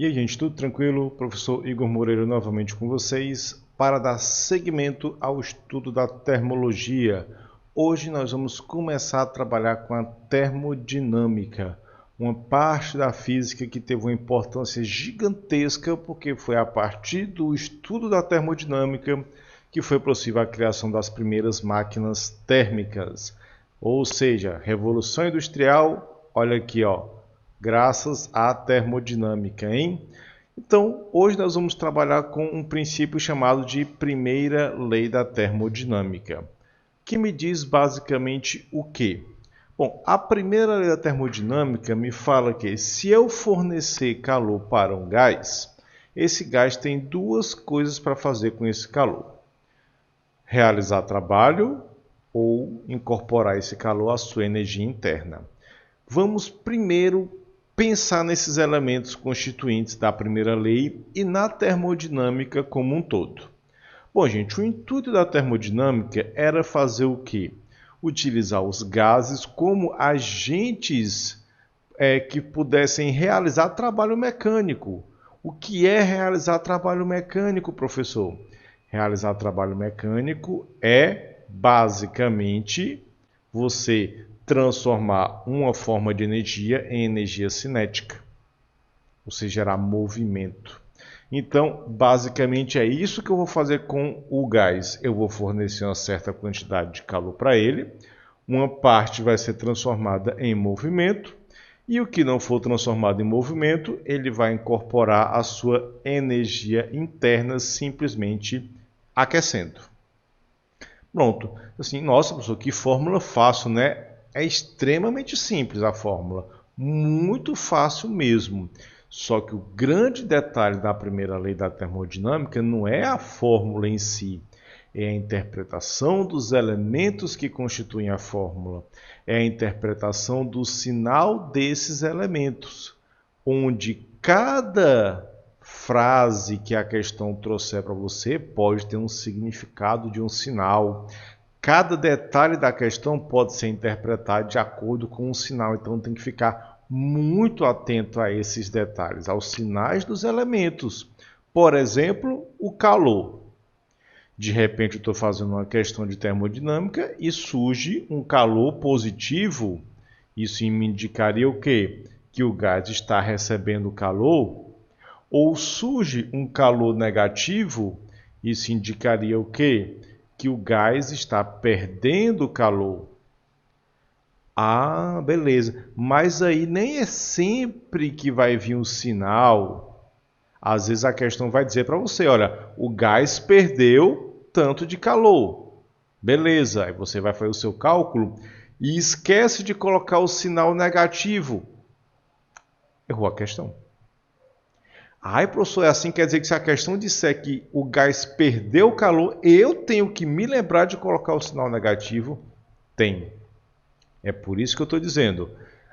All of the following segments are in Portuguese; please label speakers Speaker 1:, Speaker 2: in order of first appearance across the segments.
Speaker 1: E aí, gente, tudo tranquilo? Professor Igor Moreira novamente com vocês para dar seguimento ao estudo da termologia. Hoje nós vamos começar a trabalhar com a termodinâmica, uma parte da física que teve uma importância gigantesca porque foi a partir do estudo da termodinâmica que foi possível a criação das primeiras máquinas térmicas. Ou seja, Revolução Industrial, olha aqui, ó. Graças à termodinâmica, hein? Então, hoje nós vamos trabalhar com um princípio chamado de primeira lei da termodinâmica, que me diz basicamente o quê? Bom, a primeira lei da termodinâmica me fala que se eu fornecer calor para um gás, esse gás tem duas coisas para fazer com esse calor: realizar trabalho ou incorporar esse calor à sua energia interna. Vamos primeiro pensar nesses elementos constituintes da primeira lei e na termodinâmica como um todo. Bom, gente, o intuito da termodinâmica era fazer o quê? Utilizar os gases como agentes que pudessem realizar trabalho mecânico. O que é realizar trabalho mecânico, professor? Realizar trabalho mecânico é, basicamente, você transformar uma forma de energia em energia cinética, ou seja, gerar movimento. Então, basicamente é isso que eu vou fazer com o gás. Eu vou fornecer uma certa quantidade de calor para ele, uma parte vai ser transformada em movimento, e o que não for transformado em movimento, ele vai incorporar a sua energia interna simplesmente aquecendo. Pronto. Assim, nossa, professor, que fórmula fácil, né? É extremamente simples a fórmula, muito fácil mesmo. Só que o grande detalhe da primeira lei da termodinâmica não é a fórmula em si, é a interpretação dos elementos que constituem a fórmula, é a interpretação do sinal desses elementos, onde cada frase que a questão trouxer para você pode ter um significado de um sinal. Cada detalhe da questão pode ser interpretado de acordo com o sinal, então tem que ficar muito atento a esses detalhes, aos sinais dos elementos. Por exemplo, o calor. De repente eu estou fazendo uma questão de termodinâmica e surge um calor positivo. Isso me indicaria o quê? Que o gás está recebendo calor. Ou surge um calor negativo, isso indicaria o quê? Que o gás está perdendo calor. Ah, beleza. Mas aí nem é sempre que vai vir um sinal. Às vezes a questão vai dizer para você, olha, o gás perdeu tanto de calor. Beleza, aí você vai fazer o seu cálculo e esquece de colocar o sinal negativo. Errou a questão. Ai, professor, é assim, quer dizer que se a questão disser que o gás perdeu calor, eu tenho que me lembrar de colocar o sinal negativo? Tem. É por isso que eu estou dizendo,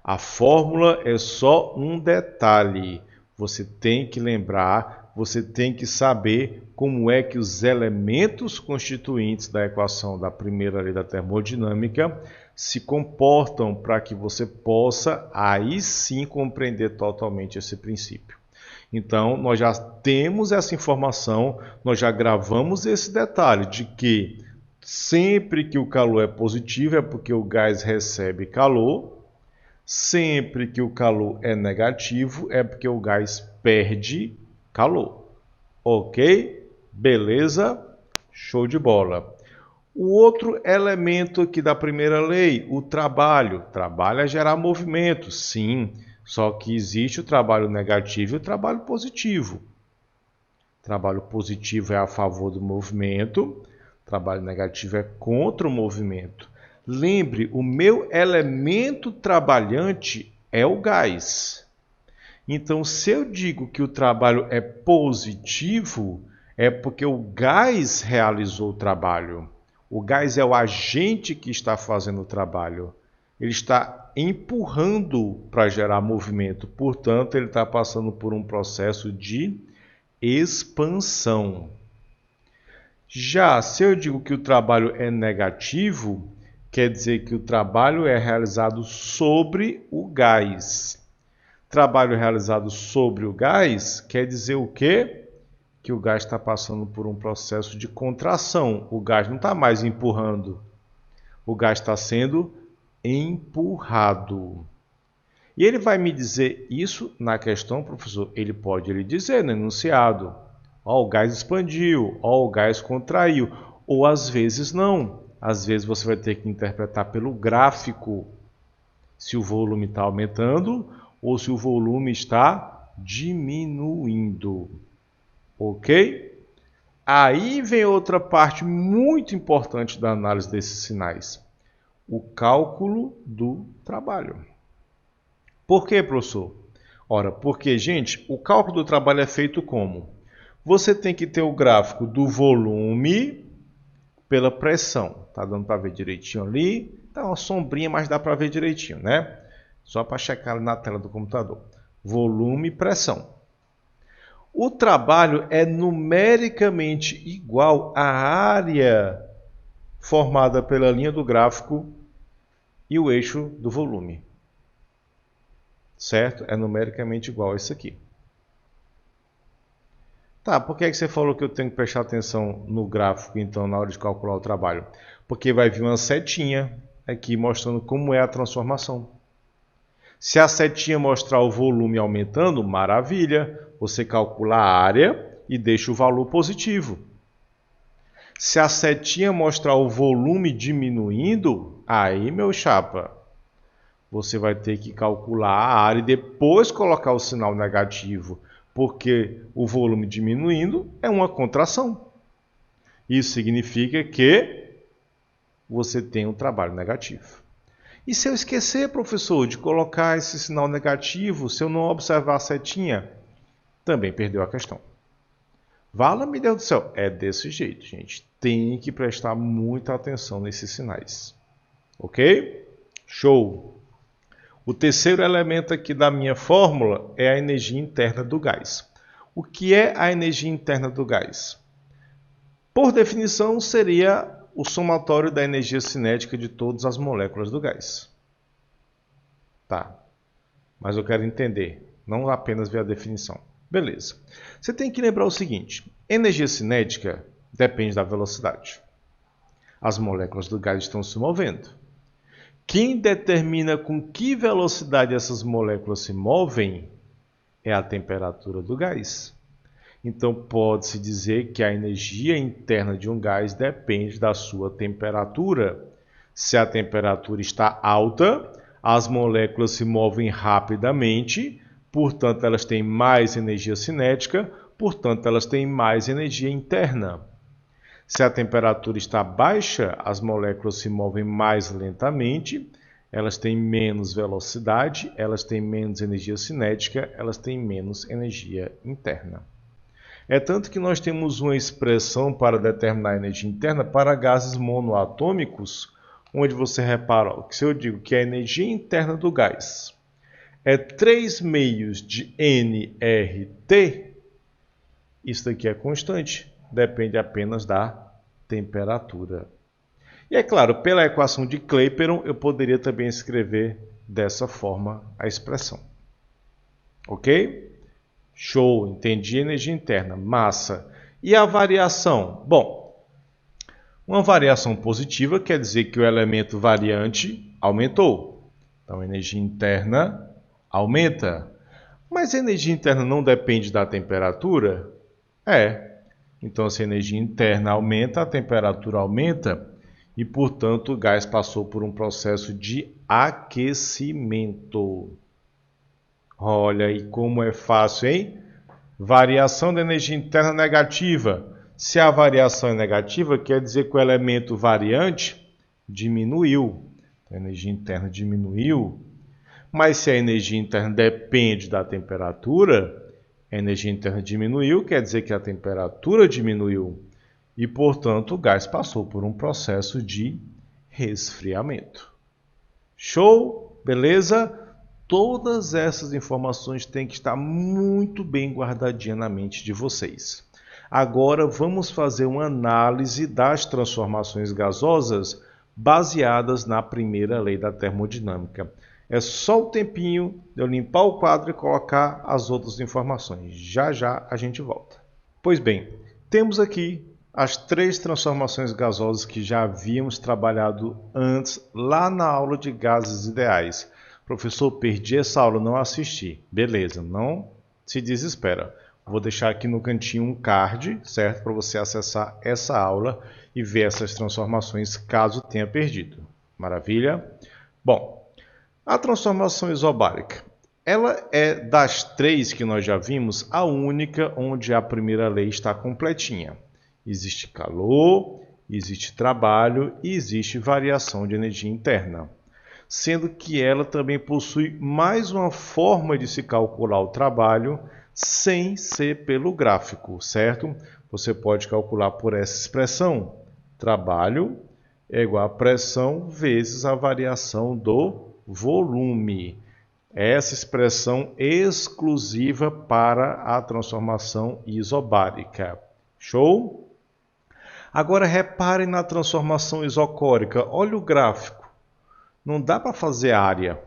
Speaker 1: a fórmula é só um detalhe. Você tem que lembrar, você tem que saber como é que os elementos constituintes da equação da primeira lei da termodinâmica se comportam para que você possa, aí sim, compreender totalmente esse princípio. Então, nós já temos essa informação, nós já gravamos esse detalhe de que sempre que o calor é positivo é porque o gás recebe calor, sempre que o calor é negativo é porque o gás perde calor. Ok? Beleza? Show de bola. O outro elemento aqui da primeira lei, o trabalho. Trabalho é gerar movimento, sim. Só que existe o trabalho negativo e o trabalho positivo. O trabalho positivo é a favor do movimento, o trabalho negativo é contra o movimento. Lembre, o meu elemento trabalhante é o gás. Então, se eu digo que o trabalho é positivo, é porque o gás realizou o trabalho. O gás é o agente que está fazendo o trabalho. Ele está empurrando para gerar movimento, portanto, ele está passando por um processo de expansão. Já se eu digo que o trabalho é negativo, quer dizer que o trabalho é realizado sobre o gás. Trabalho realizado sobre o gás quer dizer o quê? Que o gás está passando por um processo de contração. O gás não está mais empurrando. O gás está sendo empurrado. E ele vai me dizer isso na questão, professor? Ele pode lhe dizer no enunciado. Ó, o gás expandiu, ó, o gás contraiu. Ou às vezes não. Às vezes você vai ter que interpretar pelo gráfico se o volume está aumentando ou se o volume está diminuindo. Ok? Aí vem outra parte muito importante da análise desses sinais. O cálculo do trabalho. Por quê, professor? Ora, porque, gente, o cálculo do trabalho é feito como? Você tem que ter o gráfico do volume pela pressão. Tá dando para ver direitinho ali? Tá uma sombrinha, mas dá para ver direitinho, né? Só para checar ali na tela do computador. Volume e pressão. O trabalho é numericamente igual à área formada pela linha do gráfico e o eixo do volume. Certo? É numericamente igual a isso aqui. Tá, por que você falou que eu tenho que prestar atenção no gráfico, então, na hora de calcular o trabalho? Porque vai vir uma setinha aqui mostrando como é a transformação. Se a setinha mostrar o volume aumentando, maravilha, você calcula a área e deixa o valor positivo. Se a setinha mostrar o volume diminuindo, aí, meu chapa, você vai ter que calcular a área e depois colocar o sinal negativo, porque o volume diminuindo é uma contração. Isso significa que você tem um trabalho negativo. E se eu esquecer, professor, de colocar esse sinal negativo, se eu não observar a setinha, também perdeu a questão. Vala-me Deus do céu, é desse jeito, gente. Tem que prestar muita atenção nesses sinais. Ok? Show! O terceiro elemento aqui da minha fórmula é a energia interna do gás. O que é a energia interna do gás? Por definição, seria o somatório da energia cinética de todas as moléculas do gás. Tá, mas eu quero entender, não apenas ver a definição. Beleza. Você tem que lembrar o seguinte, energia cinética depende da velocidade. As moléculas do gás estão se movendo. Quem determina com que velocidade essas moléculas se movem é a temperatura do gás. Então, pode-se dizer que a energia interna de um gás depende da sua temperatura. Se a temperatura está alta, as moléculas se movem rapidamente, portanto, elas têm mais energia cinética, portanto, elas têm mais energia interna. Se a temperatura está baixa, as moléculas se movem mais lentamente, elas têm menos velocidade, elas têm menos energia cinética, elas têm menos energia interna. É tanto que nós temos uma expressão para determinar a energia interna para gases monoatômicos, onde você repara, se eu digo que a energia interna do gás é 3 meios de nRT, isso daqui é constante. Depende apenas da temperatura. E é claro, pela equação de Clapeyron, eu poderia também escrever dessa forma a expressão. Ok? Show, entendi energia interna, massa. E a variação? Bom, uma variação positiva quer dizer que o elemento variante aumentou. Então, a energia interna aumenta. Mas a energia interna não depende da temperatura? Então, se a energia interna aumenta, a temperatura aumenta e, portanto, o gás passou por um processo de aquecimento. Olha aí como é fácil, hein? Variação da energia interna negativa. Se a variação é negativa, quer dizer que o elemento variante diminuiu. A energia interna diminuiu. Mas se a energia interna depende da temperatura, a energia interna diminuiu, quer dizer que a temperatura diminuiu e, portanto, o gás passou por um processo de resfriamento. Show? Beleza? Todas essas informações têm que estar muito bem guardadinhas na mente de vocês. Agora vamos fazer uma análise das transformações gasosas baseadas na primeira lei da termodinâmica. É só o tempinho de eu limpar o quadro e colocar as outras informações. Já já a gente volta. Pois bem, temos aqui as 3 transformações gasosas que já havíamos trabalhado antes lá na aula de gases ideais. Professor, perdi essa aula, não assisti. Beleza, não se desespera. Vou deixar aqui no cantinho um card, certo? Para você acessar essa aula e ver essas transformações caso tenha perdido. Maravilha? Bom, a transformação isobárica. Ela é das 3 que nós já vimos, a única onde a primeira lei está completinha. Existe calor, existe trabalho e existe variação de energia interna. Sendo que ela também possui mais uma forma de se calcular o trabalho sem ser pelo gráfico, certo? Você pode calcular por essa expressão. Trabalho é igual a pressão vezes a variação do volume. Essa expressão exclusiva para a transformação isobárica. Show? Agora reparem na transformação isocórica. Olha o gráfico. Não dá para fazer área.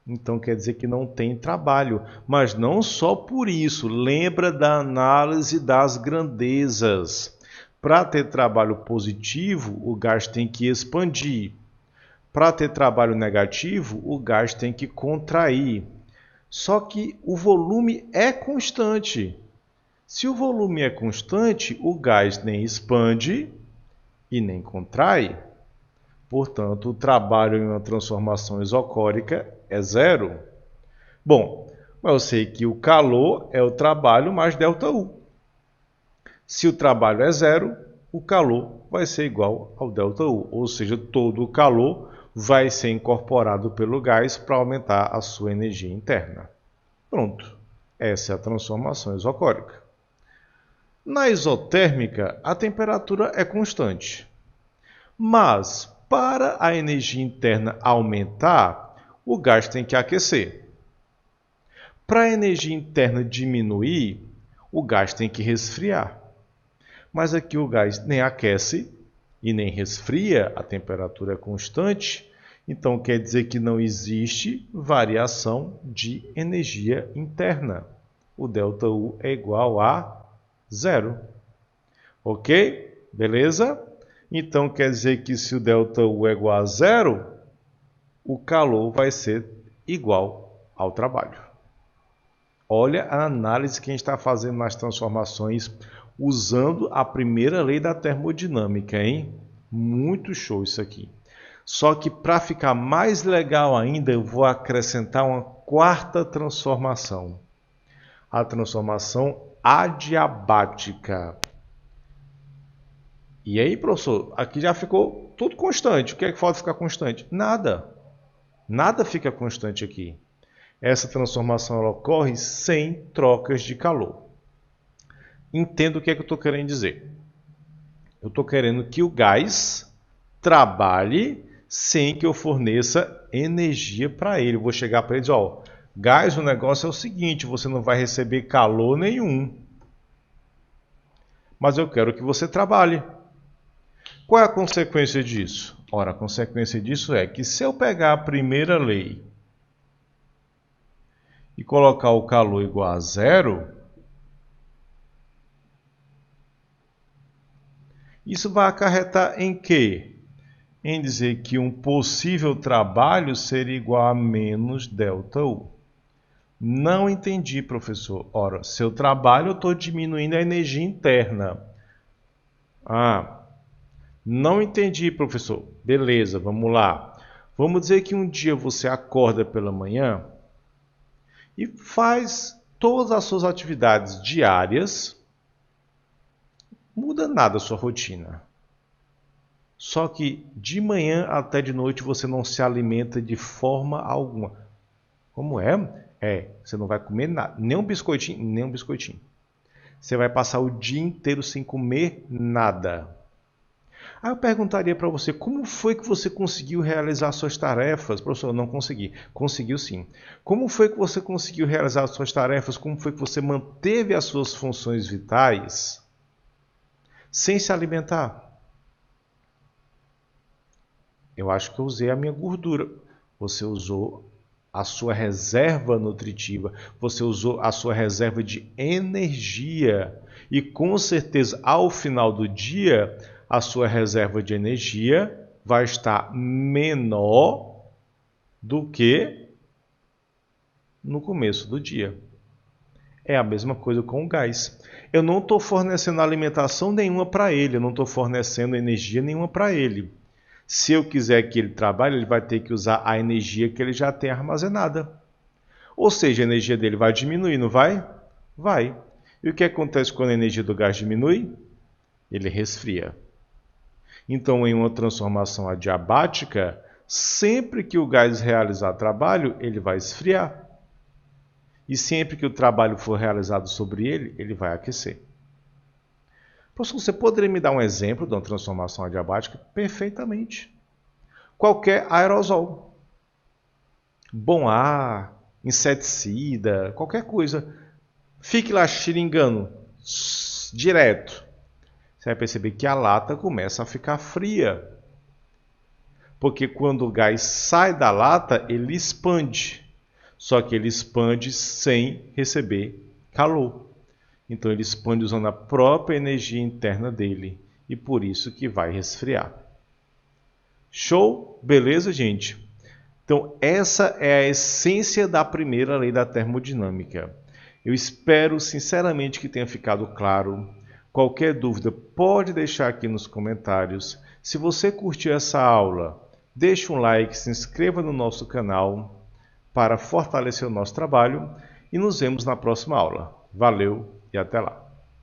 Speaker 1: Então quer dizer que não tem trabalho. Mas não só por isso. Lembra da análise das grandezas. Para ter trabalho positivo, o gás tem que expandir. Para ter trabalho negativo, o gás tem que contrair. Só que o volume é constante. Se o volume é constante, o gás nem expande e nem contrai. Portanto, o trabalho em uma transformação isocórica é zero. Bom, mas eu sei que o calor é o trabalho mais ΔU. Se o trabalho é zero, o calor vai ser igual ao ΔU. Ou seja, todo o calor vai ser incorporado pelo gás para aumentar a sua energia interna. Pronto. Essa é a transformação isocórica. Na isotérmica, a temperatura é constante. Mas, para a energia interna aumentar, o gás tem que aquecer. Para a energia interna diminuir, o gás tem que resfriar. Mas aqui o gás nem aquece e nem resfria, a temperatura é constante, então quer dizer que não existe variação de energia interna. O ΔU é igual a zero. Ok? Beleza? Então quer dizer que se o ΔU é igual a zero, o calor vai ser igual ao trabalho. Olha a análise que a gente está fazendo nas transformações usando a primeira lei da termodinâmica, hein? Muito show isso aqui. Só que para ficar mais legal ainda, eu vou acrescentar uma 4ª transformação. A transformação adiabática. E aí, professor, aqui já ficou tudo constante. O que é que falta ficar constante? Nada. Nada fica constante aqui. Essa transformação ela ocorre sem trocas de calor. Entenda o que é que eu estou querendo dizer. Eu estou querendo que o gás trabalhe sem que eu forneça energia para ele. Eu vou chegar para ele e dizer, ó, gás, o negócio é o seguinte, você não vai receber calor nenhum. Mas eu quero que você trabalhe. Qual é a consequência disso? Ora, a consequência disso é que se eu pegar a primeira lei e colocar o calor igual a zero, isso vai acarretar em quê? Em dizer que um possível trabalho seria igual a menos ΔU. Não entendi, professor. Ora, se eu trabalho, eu estou diminuindo a energia interna. Não entendi, professor. Beleza, vamos lá. Vamos dizer que um dia você acorda pela manhã e faz todas as suas atividades diárias. Muda nada a sua rotina. Só que de manhã até de noite você não se alimenta de forma alguma. Como é? Você não vai comer nada, nem um biscoitinho, nem um biscoitinho. Você vai passar o dia inteiro sem comer nada. Aí eu perguntaria para você, como foi que você conseguiu realizar suas tarefas? Professor, eu não consegui. Conseguiu sim. Como foi que você conseguiu realizar suas tarefas? Como foi que você manteve as suas funções vitais sem se alimentar? Eu acho que eu usei a minha gordura. Você usou a sua reserva nutritiva, você usou a sua reserva de energia. E com certeza, ao final do dia, a sua reserva de energia vai estar menor do que no começo do dia. É a mesma coisa com o gás. Eu não estou fornecendo alimentação nenhuma para ele, eu não estou fornecendo energia nenhuma para ele. Se eu quiser que ele trabalhe, ele vai ter que usar a energia que ele já tem armazenada. Ou seja, a energia dele vai diminuir, não vai? Vai. E o que acontece quando a energia do gás diminui? Ele resfria. Então, em uma transformação adiabática, sempre que o gás realizar trabalho, ele vai esfriar. E sempre que o trabalho for realizado sobre ele, ele vai aquecer. Professor, você poderia me dar um exemplo de uma transformação adiabática? Perfeitamente. Qualquer aerosol. Bom ar, inseticida, qualquer coisa. Fique lá xeringando direto. Você vai perceber que a lata começa a ficar fria. Porque quando o gás sai da lata, ele expande. Só que ele expande sem receber calor. Então ele expande usando a própria energia interna dele. E por isso que vai resfriar. Show? Beleza, gente? Então essa é a essência da primeira lei da termodinâmica. Eu espero sinceramente que tenha ficado claro. Qualquer dúvida pode deixar aqui nos comentários. Se você curtiu essa aula, deixe um like, se inscreva no nosso canal para fortalecer o nosso trabalho e nos vemos na próxima aula. Valeu e até lá!